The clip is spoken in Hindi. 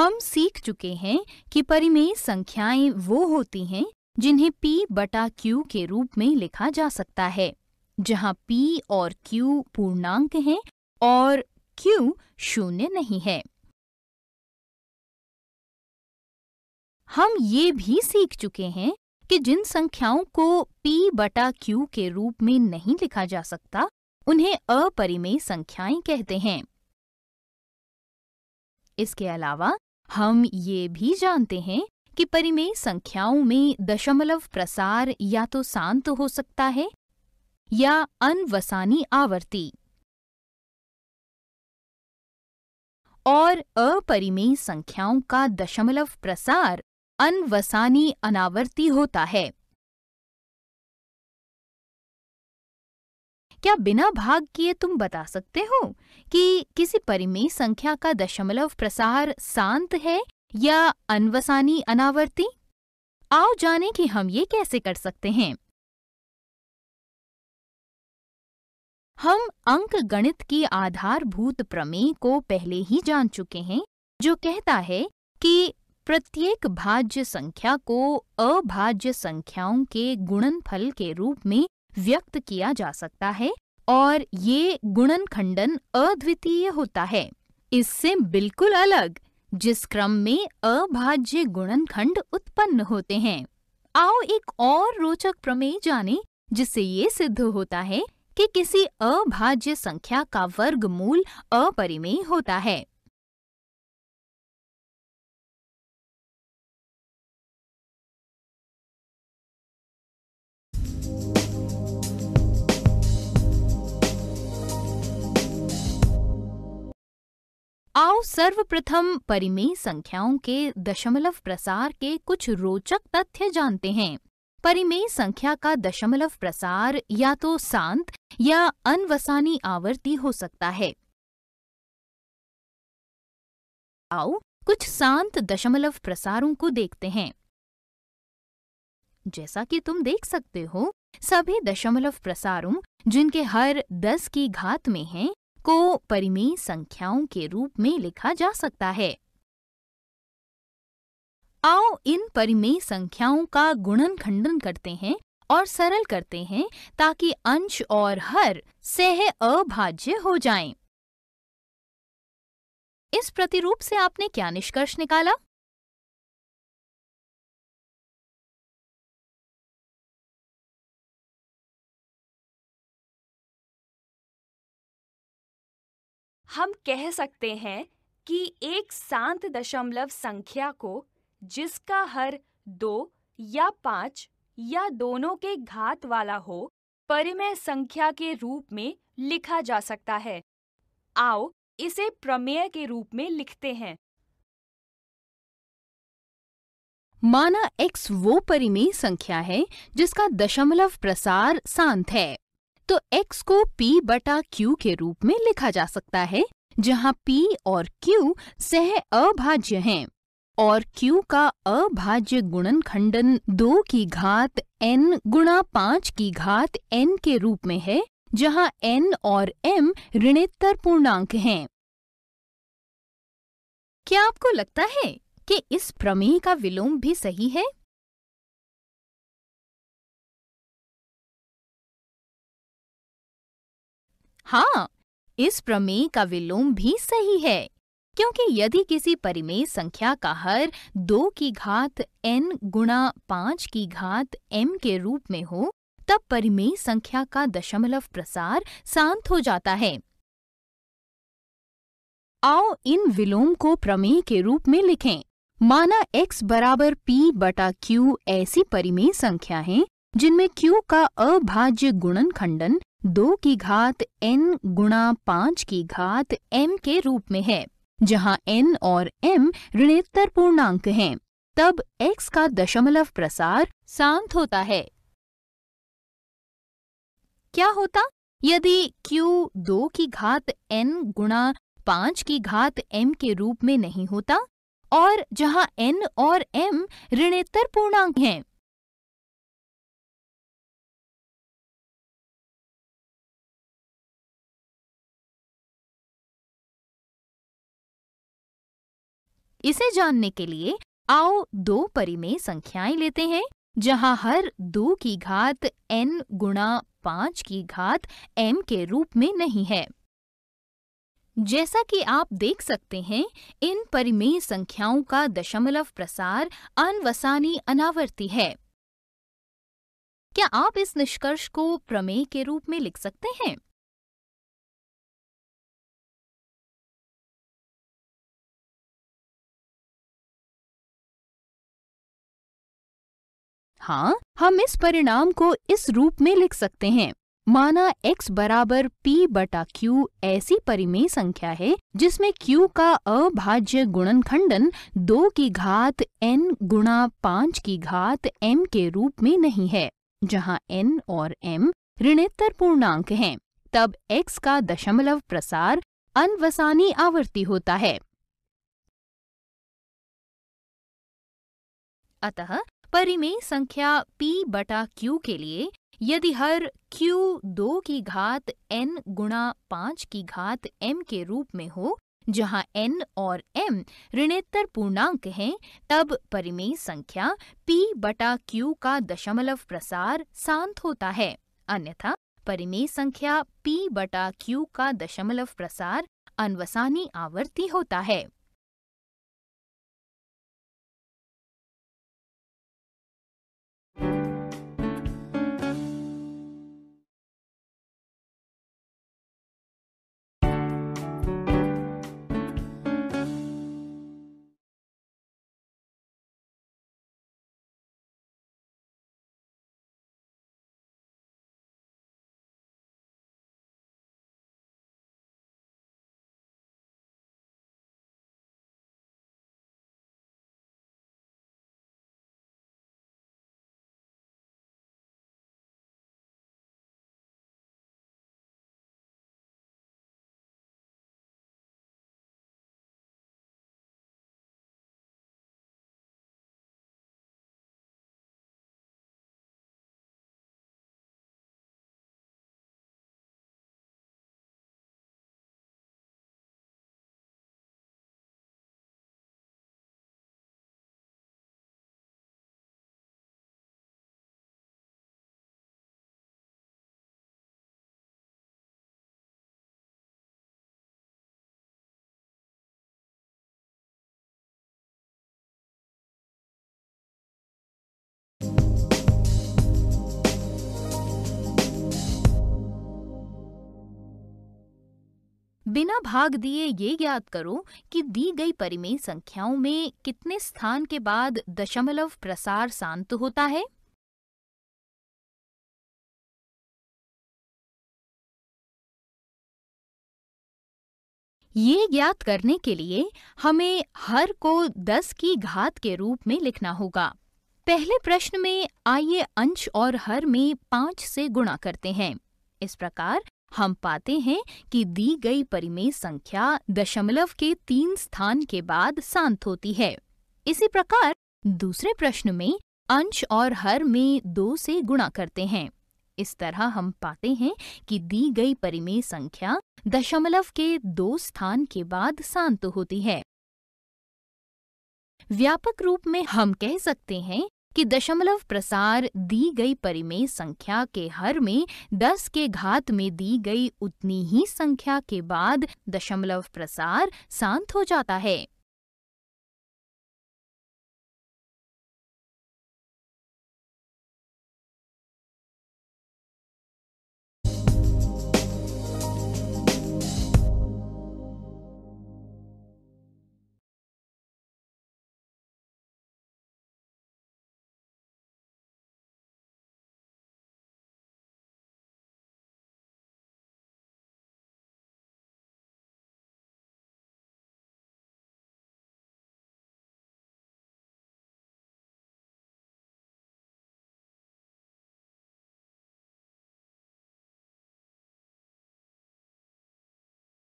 हम सीख चुके हैं कि परिमेय संख्याएं वो होती हैं जिन्हें p बटा q के रूप में लिखा जा सकता है, जहां p और q पूर्णांक हैं और q शून्य नहीं है। हम ये भी सीख चुके हैं कि जिन संख्याओं को p बटा q के रूप में नहीं लिखा जा सकता, उन्हें अपरिमेय संख्याएं कहते हैं। इसके अलावा हम ये भी जानते हैं कि परिमेय संख्याओं में दशमलव प्रसार या तो शांत हो सकता है या अनवसानी आवर्ती, और अपरिमेय संख्याओं का दशमलव प्रसार अनवसानी अनावर्ती होता है। क्या बिना भाग किए तुम बता सकते हो कि किसी परिमेय संख्या का दशमलव प्रसार शांत है या अनवसानी अनावर्ती? आओ जानें कि हम ये कैसे कर सकते हैं। हम अंक गणित की आधारभूत प्रमेय को पहले ही जान चुके हैं, जो कहता है कि प्रत्येक भाज्य संख्या को अभाज्य संख्याओं के गुणनफल के रूप में व्यक्त किया जा सकता है और ये गुणनखंडन अद्वितीय होता है। इससे बिल्कुल अलग, जिस क्रम में अभाज्य गुणनखंड उत्पन्न होते हैं। आओ एक और रोचक प्रमेय जानें, जिससे ये सिद्ध होता है कि किसी अभाज्य संख्या का वर्गमूल अपरिमेय होता है। आओ सर्वप्रथम परिमेय संख्याओं के दशमलव प्रसार के कुछ रोचक तथ्य जानते हैं। परिमेय संख्या का दशमलव प्रसार या तो शांत या अनवसानी आवर्ती हो सकता है। आओ कुछ शांत दशमलव प्रसारों को देखते हैं। जैसा कि तुम देख सकते हो, सभी दशमलव प्रसारों जिनके हर 10 की घात में हैं, को परिमेय संख्याओं के रूप में लिखा जा सकता है। आओ इन परिमेय संख्याओं का गुणनखंडन करते हैं और सरल करते हैं ताकि अंश और हर सह अभाज्य हो जाएं। इस प्रतिरूप से आपने क्या निष्कर्ष निकाला? हम कह सकते हैं कि एक शांत दशमलव संख्या को जिसका हर 2 या 5 या दोनों के घात वाला हो, परिमेय संख्या के रूप में लिखा जा सकता है। आओ इसे प्रमेय के रूप में लिखते हैं। माना x वो परिमेय संख्या है जिसका दशमलव प्रसार शांत है, तो x को p बटा q के रूप में लिखा जा सकता है, जहां p और q सह अभाज्य हैं और q का अभाज्य गुणनखंडन 2 की घात n गुणा 5 की घात n के रूप में है, जहां n और m ऋणोत्तर पूर्णांक हैं। क्या आपको लगता है कि इस प्रमेय का विलोम भी सही है? हाँ, इस प्रमेय का विलोम भी सही है, क्योंकि यदि किसी परिमेय संख्या का हर 2 की घात n गुणा 5 की घात m के रूप में हो, तब परिमेय संख्या का दशमलव प्रसार शांत हो जाता है। आओ इन विलोम को प्रमेय के रूप में लिखें। माना x बराबर p बटा q ऐसी परिमेय संख्या है जिनमें q का अभाज्य गुणनखंडन 2 की घात n गुणा 5 की घात m के रूप में है, जहां n और m ऋणोत्तर पूर्णांक हैं। तब x का दशमलव प्रसार शांत होता है। क्या होता यदि q 2 की घात n गुणा 5 की घात m के रूप में नहीं होता और जहां n और m ऋणोत्तर पूर्णांक हैं? इसे जानने के लिए आओ दो परिमेय संख्याएं लेते हैं जहां हर 2 की घात n गुणा 5 की घात m के रूप में नहीं है। जैसा कि आप देख सकते हैं, इन परिमेय संख्याओं का दशमलव प्रसार अनवसानी अनावर्ती है। क्या आप इस निष्कर्ष को प्रमेय के रूप में लिख सकते हैं? हाँ, हम इस परिणाम को इस रूप में लिख सकते हैं। माना x बराबर p बटा q ऐसी परिमेय संख्या है जिसमें q का अभाज्य गुणनखंडन 2 की घात n गुणा 5 की घात m के रूप में नहीं है, जहां n और m ऋणोत्तर पूर्णांक हैं। तब x का दशमलव प्रसार अनवसानी आवर्ती होता है। अतः परिमेय संख्या p बटा q के लिए यदि हर q 2 की घात n गुणा 5 की घात m के रूप में हो, जहां n और m ऋणोत्तर पूर्णांक हैं, तब परिमेय संख्या p बटा q का दशमलव प्रसार शांत होता है। अन्यथा परिमेय संख्या p बटा q का दशमलव प्रसार अनवसानी आवर्ती होता है। बिना भाग दिए ये ज्ञात करो कि दी गई परिमेय संख्याओं में कितने स्थान के बाद दशमलव प्रसार शांत होता है। ये ज्ञात करने के लिए हमें हर को 10 की घात के रूप में लिखना होगा। पहले प्रश्न में आइए अंश और हर में 5 से गुणा करते हैं। इस प्रकार हम पाते हैं कि दी गई परिमेय संख्या दशमलव के 3 स्थान के बाद शांत होती है। इसी प्रकार दूसरे प्रश्न में अंश और हर में 2 से गुणा करते हैं। इस तरह हम पाते हैं कि दी गई परिमेय संख्या दशमलव के 2 स्थान के बाद शांत होती है। व्यापक रूप में हम कह सकते हैं कि दशमलव प्रसार दी गई परिमेय संख्या के हर में 10 के घात में दी गई उतनी ही संख्या के बाद दशमलव प्रसार शांत हो जाता है।